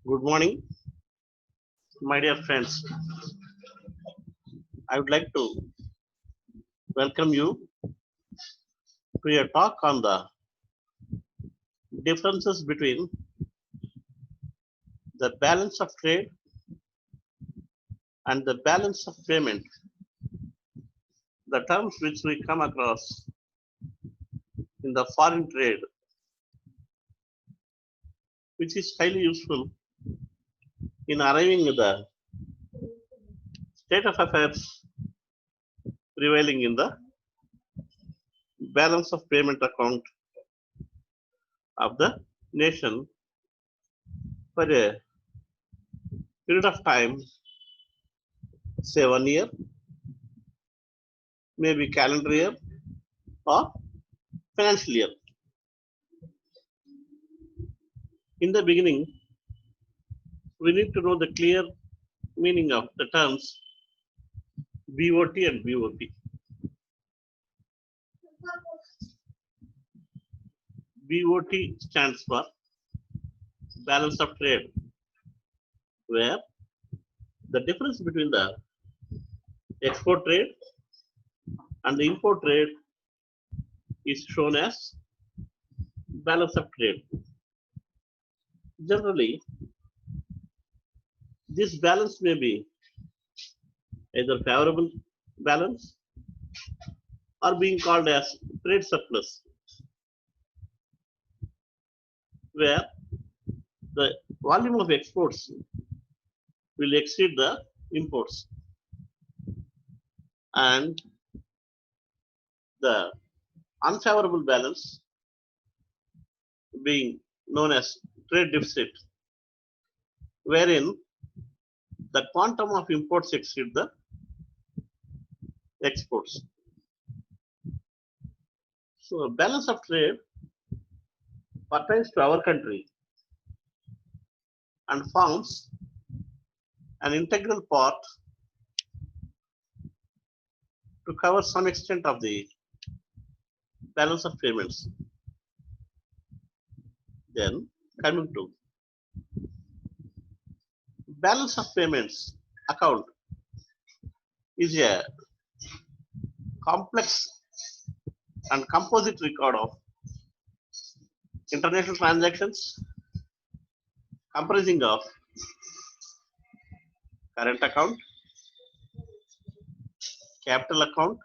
Good morning, my dear friends. I would like to welcome you to a talk on the differences between the balance of trade and the balance of payment, the terms which we come across in the foreign trade, which is highly useful in arriving at the state of affairs prevailing in the balance of payment account of the nation for a period of time, say 1 year, maybe calendar year or financial year. In the beginning, we need to know the clear meaning of the terms BOT and BOP. BOT stands for balance of trade, where the difference between the export trade and the import trade is shown as balance of trade. Generally, this balance may be either favorable balance or being called as trade surplus, where the volume of exports will exceed the imports and the unfavorable balance being known as trade deficit, wherein the quantum of imports exceed the exports. So balance of trade pertains to our country and forms an integral part to cover some extent of the balance of payments. Then coming to balance of payments account is a complex and composite record of international transactions comprising of current account, capital account,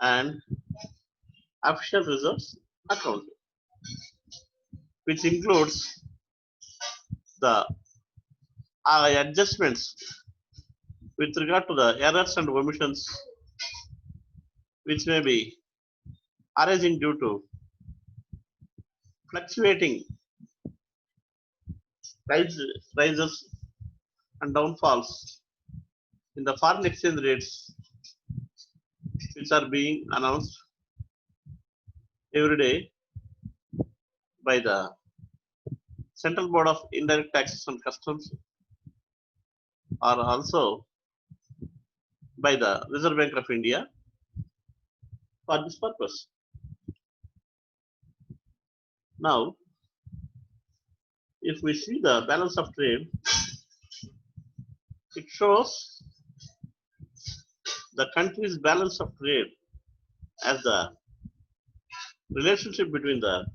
and official reserves account, which includes the adjustments with regard to the errors and omissions which may be arising due to fluctuating rises and downfalls in the foreign exchange rates which are being announced every day by the Central Board of Indirect Taxes and Customs, or also by the Reserve Bank of India for this purpose. Now, if we see the balance of trade, it shows the country's balance of trade as the relationship between the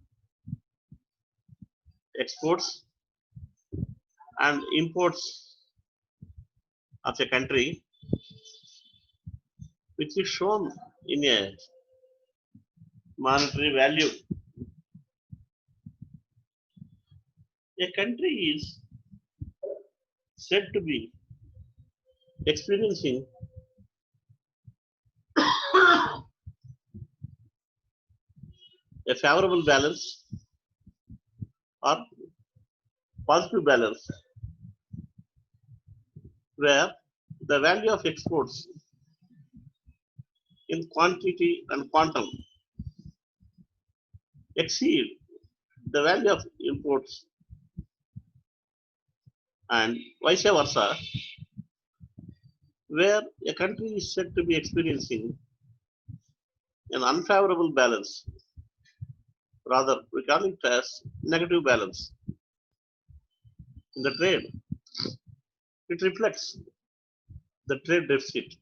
exports and imports of a country, which is shown in a monetary value. A country is said to be experiencing a favorable balance or positive balance, where the value of exports in quantity and quantum exceed the value of imports, and vice versa, where a country is said to be experiencing an unfavorable balance, Rather, we call it as negative balance in the trade. It reflects the trade deficit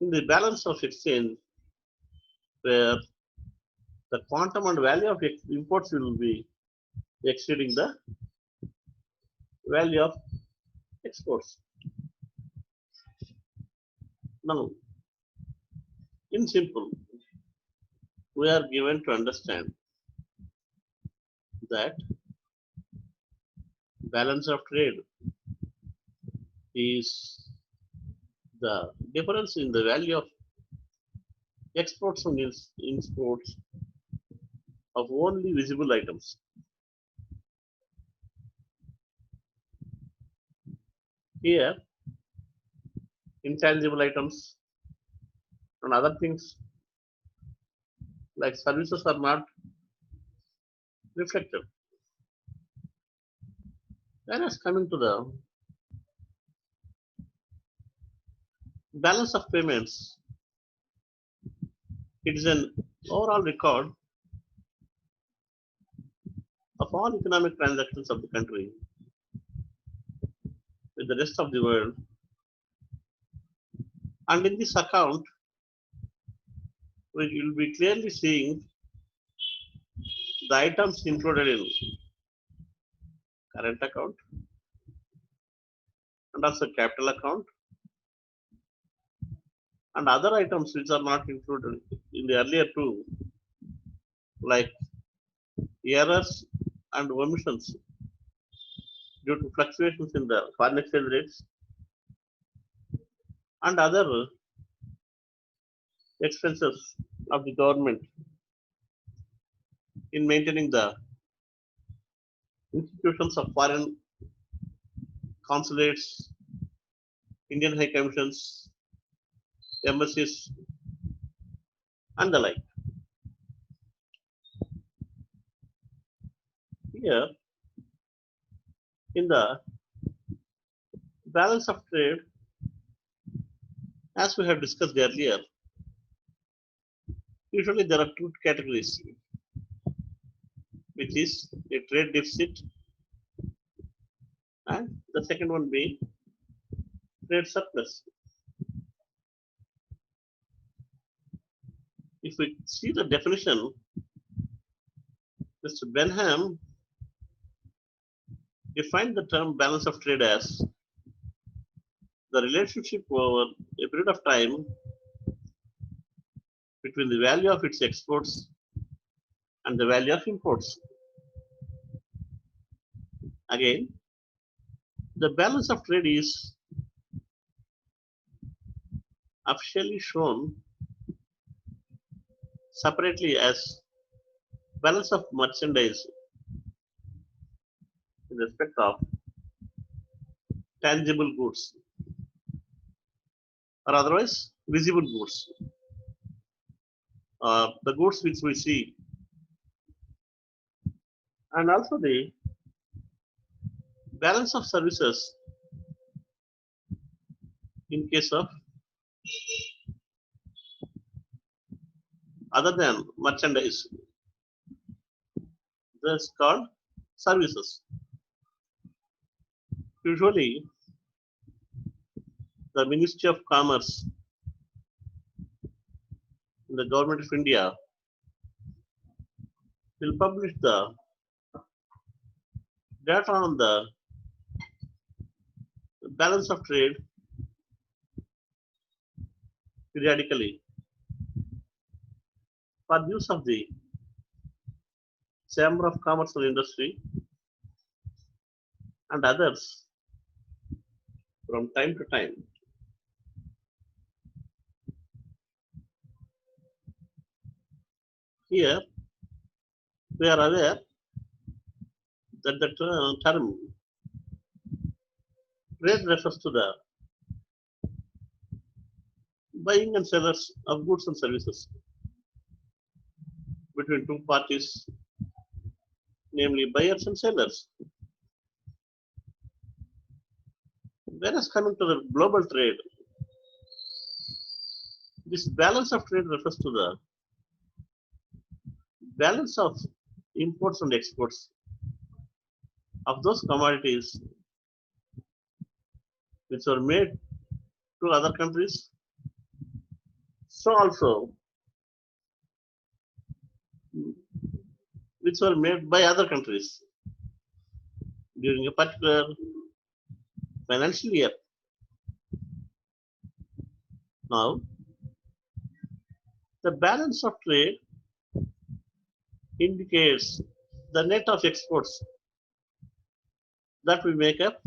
in the balance of exchange, where the quantum and value of imports will be exceeding the value of exports. Now, in simple, we are given to understand that balance of trade is the difference in the value of exports and imports of only visible items. Here, intangible items and other things like services are not reflected. Whereas coming to the balance of payments, it is an overall record of all economic transactions of the country with the rest of the world. And in this account, we will be clearly seeing the items included in current account and also capital account and other items which are not included in the earlier two, like errors and omissions due to fluctuations in the foreign exchange rates and other expenses of the government in maintaining the institutions of foreign consulates, Indian high commissions, embassies, and the like. Here, in the balance of trade, as we have discussed earlier, usually there are two categories, which is a trade deficit and the second one being trade surplus. If we see the definition, Mr. Benham defined the term balance of trade as the relationship over a period of time between the value of its exports and the value of imports. Again, the balance of trade is officially shown separately as balance of merchandise in respect of tangible goods or otherwise visible goods. The goods which we see, and also the balance of services in case of other than merchandise. That's called services. Usually, the Ministry of Commerce in the Government of India will publish the data on the balance of trade periodically for use of the Chamber of Commerce and Industry and others from time to time. Here, we are aware that the term trade refers to the buying and sellers of goods and services between two parties, namely buyers and sellers. Whereas coming to the global trade, this balance of trade refers to the balance of imports and exports of those commodities which were made to other countries. So also which were made by other countries during a particular financial year. Now, the balance of trade indicates the net of exports that we make up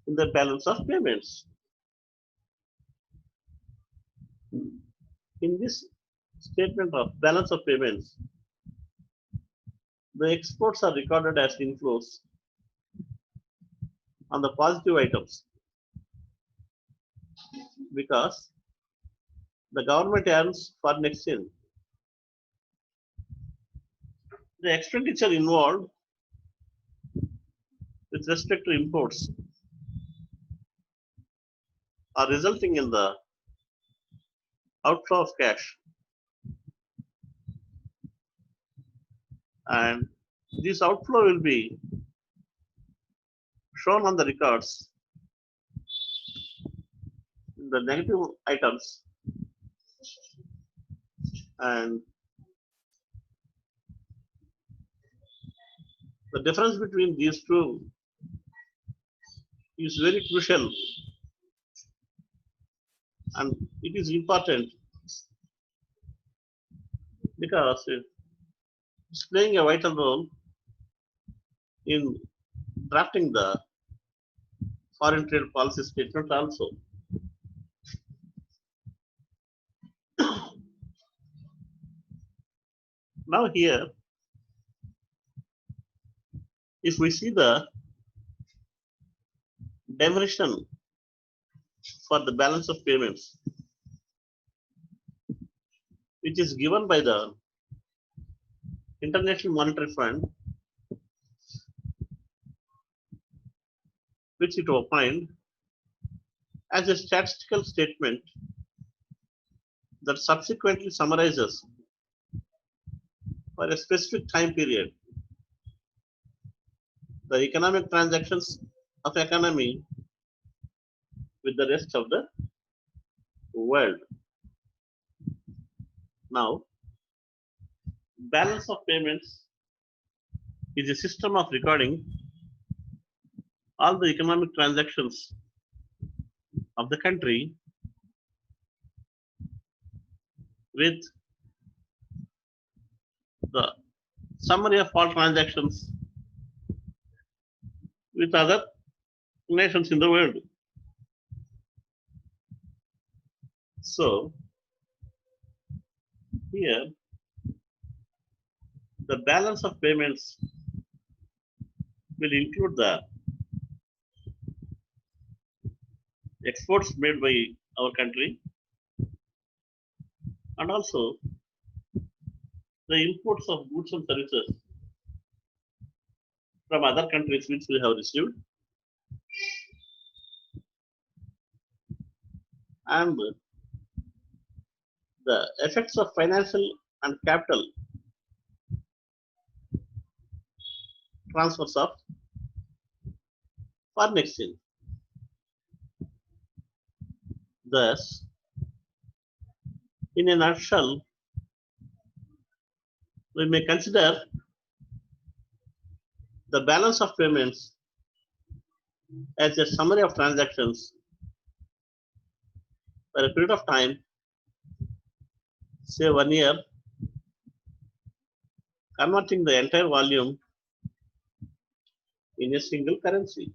in the balance of payments. In this statement of balance of payments, the exports are recorded as inflows on the positive items because the government earns foreign exchange. The expenditure involved with respect to imports are resulting in the outflow of cash, and this outflow will be shown on the records in the negative items, and the difference between these two is very crucial, and it is important because it's playing a vital role in drafting the foreign trade policy statement also. Now here, if we see the definition for the balance of payments, which is given by the International Monetary Fund, which it opined as a statistical statement that subsequently summarizes for a specific time period the economic transactions of economy with the rest of the world. Now, balance of payments is a system of recording all the economic transactions of the country with the summary of all transactions with other nations in the world. So, here, the balance of payments will include the exports made by our country and also the imports of goods and services from other countries which we have received, and the effects of financial and capital transfers of foreign exchange. Thus, in a nutshell, we may consider the balance of payments as a summary of transactions for a period of time, say 1 year, converting the entire volume in a single currency.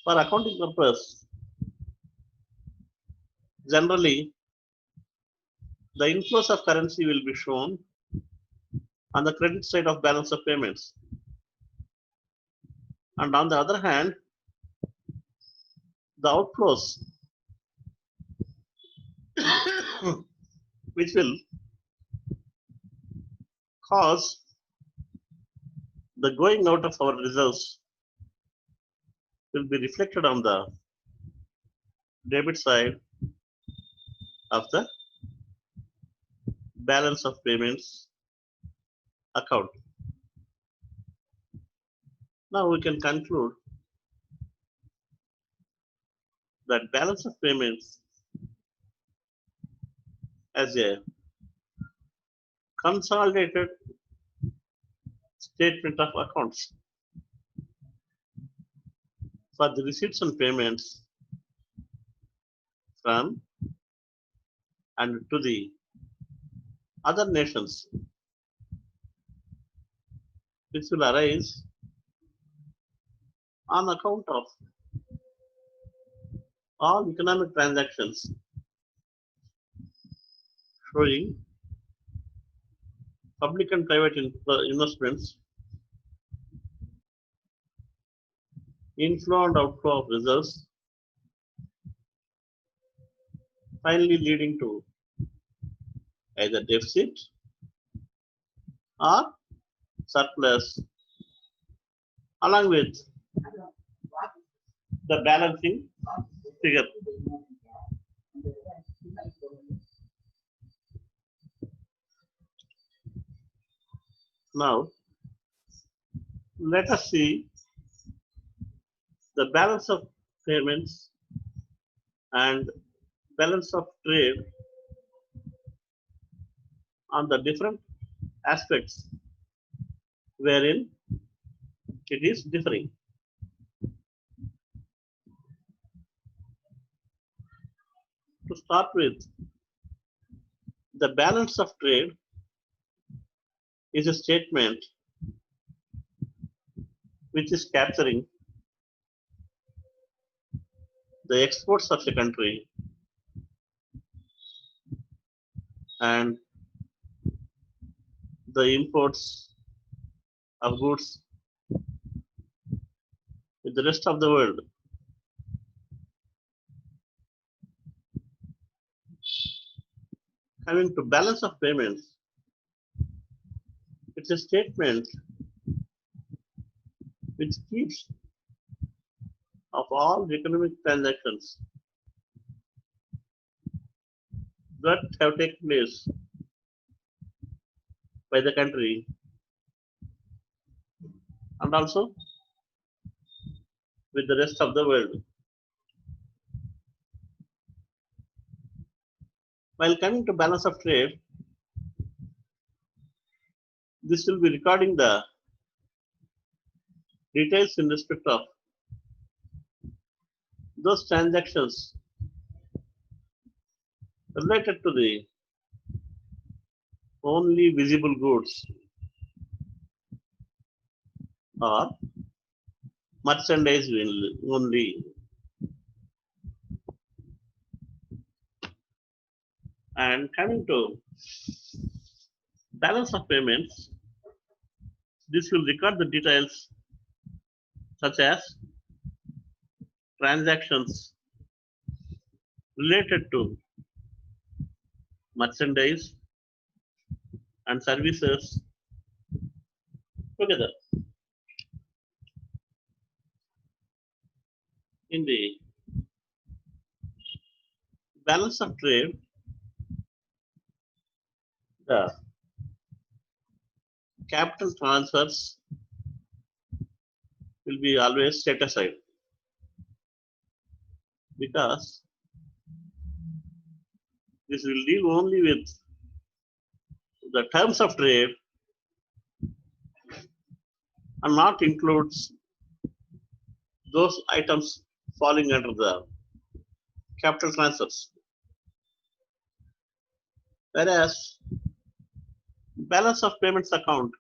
For accounting purpose, generally, the inflows of currency will be shown on the credit side of balance of payments. And on the other hand, the outflows, which will cause the going out of our reserves, will be reflected on the debit side of the balance of payments account. Now we can conclude that balance of payments as a consolidated statement of accounts for the receipts and payments from and to the other nations which will arise on account of all economic transactions showing public and private investments, inflow and outflow of reserves, finally leading to either deficit or surplus, along with the balancing figure. Now, let us see the balance of payments and balance of trade on the different aspects wherein it is differing. To start with, the balance of trade is a statement which is capturing the exports of a country and the imports of goods with the rest of the world. Coming to balance of payments, it's a statement which keeps of all economic transactions that have taken place by the country and also with the rest of the world. While coming to balance of trade, this will be recording the details in respect of those transactions related to the only visible goods or merchandise only. And coming to balance of payments, this will record the details such as transactions related to merchandise and services together. In the balance of trade, the capital transfers will be always set aside because this will deal only with the terms of trade and not includes those items falling under the capital transfers. Whereas balance of payments account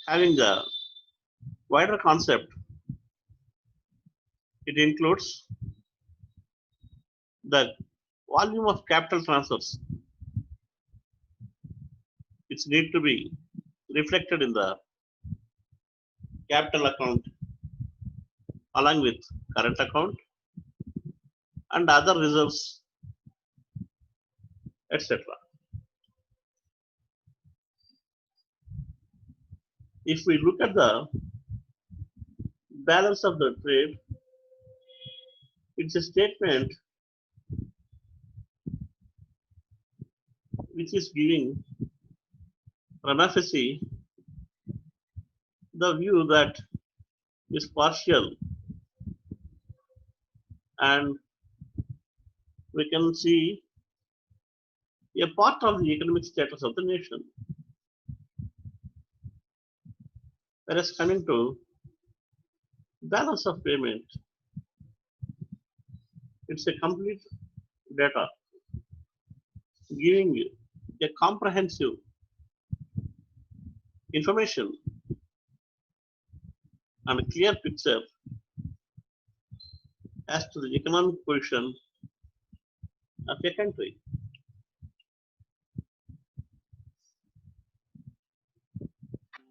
having a wider concept, it includes the volume of capital transfers which need to be reflected in the capital account along with current account and other reserves, etc. If we look at the balance of the trade, it's a statement which is giving prima facie the view that is partial, and we can see a part of the economic status of the nation. Whereas coming to balance of payment, it's a complete data giving you a comprehensive information and a clear picture as to the economic position of a country.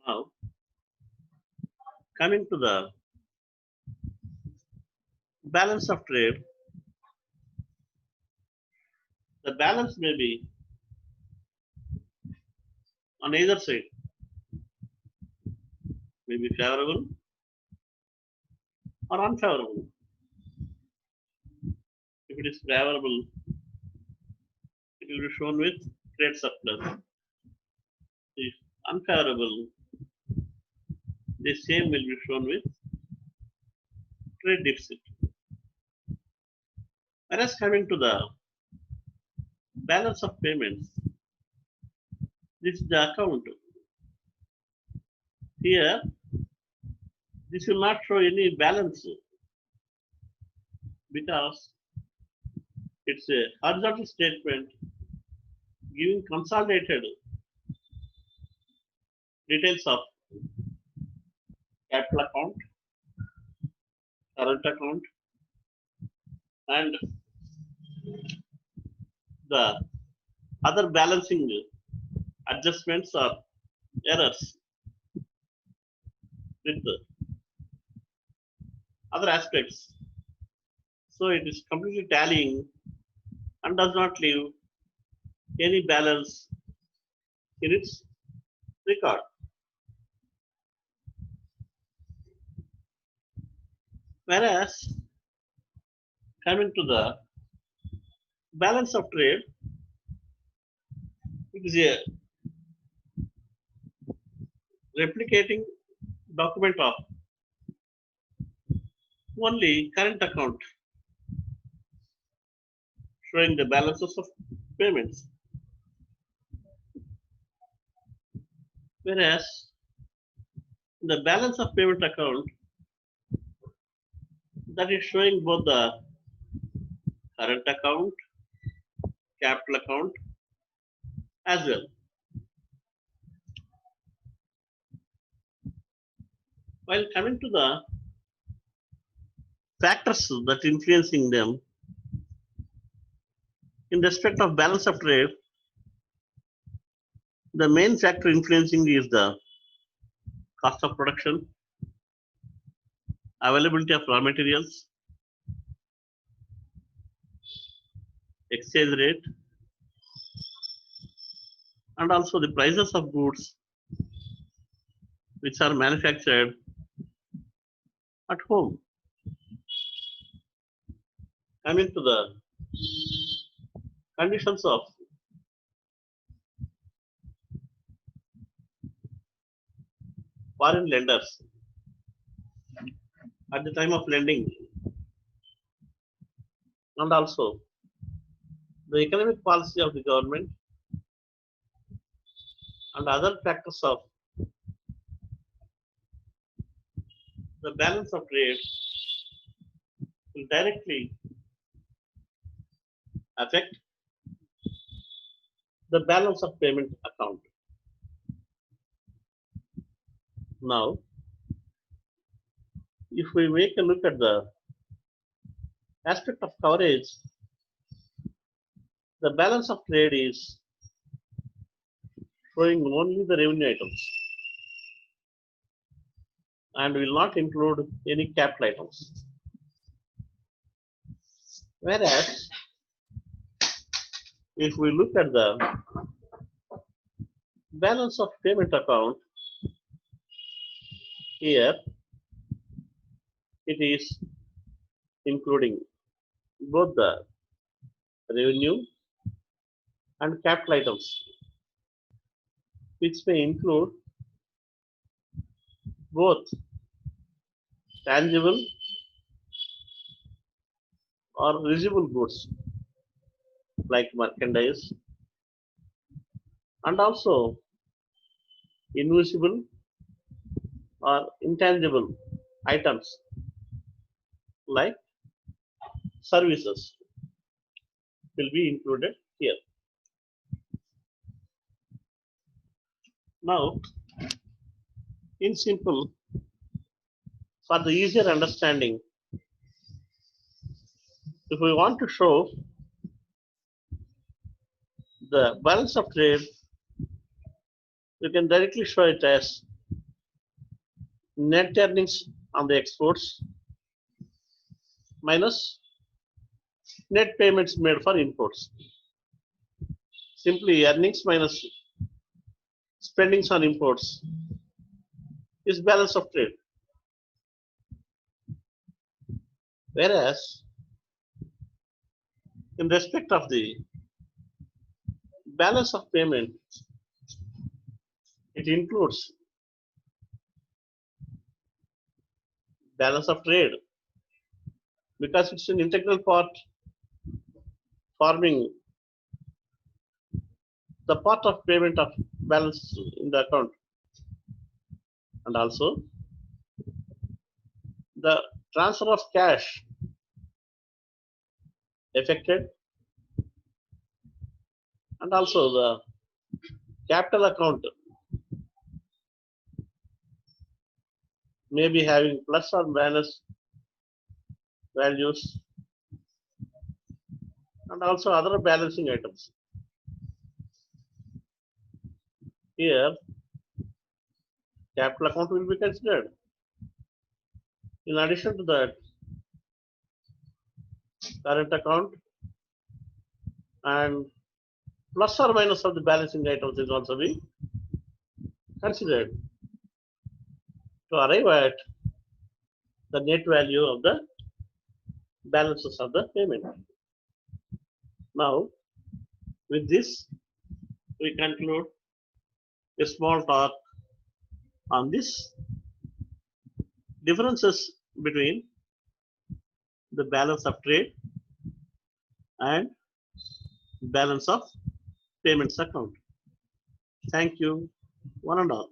Now, coming to the balance of trade, the balance may be on either side, may be favorable or unfavorable. If it is favorable, it will be shown with trade surplus. If unfavorable, the same will be shown with trade deficit. Whereas coming to the balance of payments, this is the account. Here, this will not show any balance because it's a horizontal statement giving consolidated details of capital account, current account, and the other balancing adjustments or errors with the other aspects. So it is completely tallying and does not leave any balance in its record. Whereas coming to the balance of trade, it is a replicating document of only current account showing the balances of payments. Whereas the balance of payment account, that is showing both the current account, capital account as well. While coming to the factors that influencing them in respect of balance of trade, the main factor influencing is the cost of production, availability of raw materials, exchange rate, and also the prices of goods which are manufactured at home. Coming to the conditions of foreign lenders at the time of lending, and also the economic policy of the government and other factors of the balance of trade will directly affect the balance of payment account. Now, if we make a look at the aspect of coverage, the balance of trade is showing only the revenue items and will not include any capital items. Whereas, if we look at the balance of payment account, here it is including both the revenue and capital items, which may include both tangible or visible goods like merchandise, and also invisible or intangible items like services will be included here. Now, in simple, for the easier understanding, if we want to show the balance of trade, we can directly show it as net earnings on the exports minus net payments made for imports. Simply earnings minus spendings on imports is balance of trade. Whereas in respect of the balance of payment, it includes balance of trade because it's an integral part forming the part of payment of balance in the account, and also the transfer of cash effected, and also the capital account may be having plus or minus values, and also other balancing items. Here, capital account will be considered. In addition to that, current account and plus or minus of the balancing items is also be considered to arrive at the net value of the balances of the payment. Now, with this, we conclude a small talk on this differences between the balance of trade and balance of payments account. Thank you, one and all.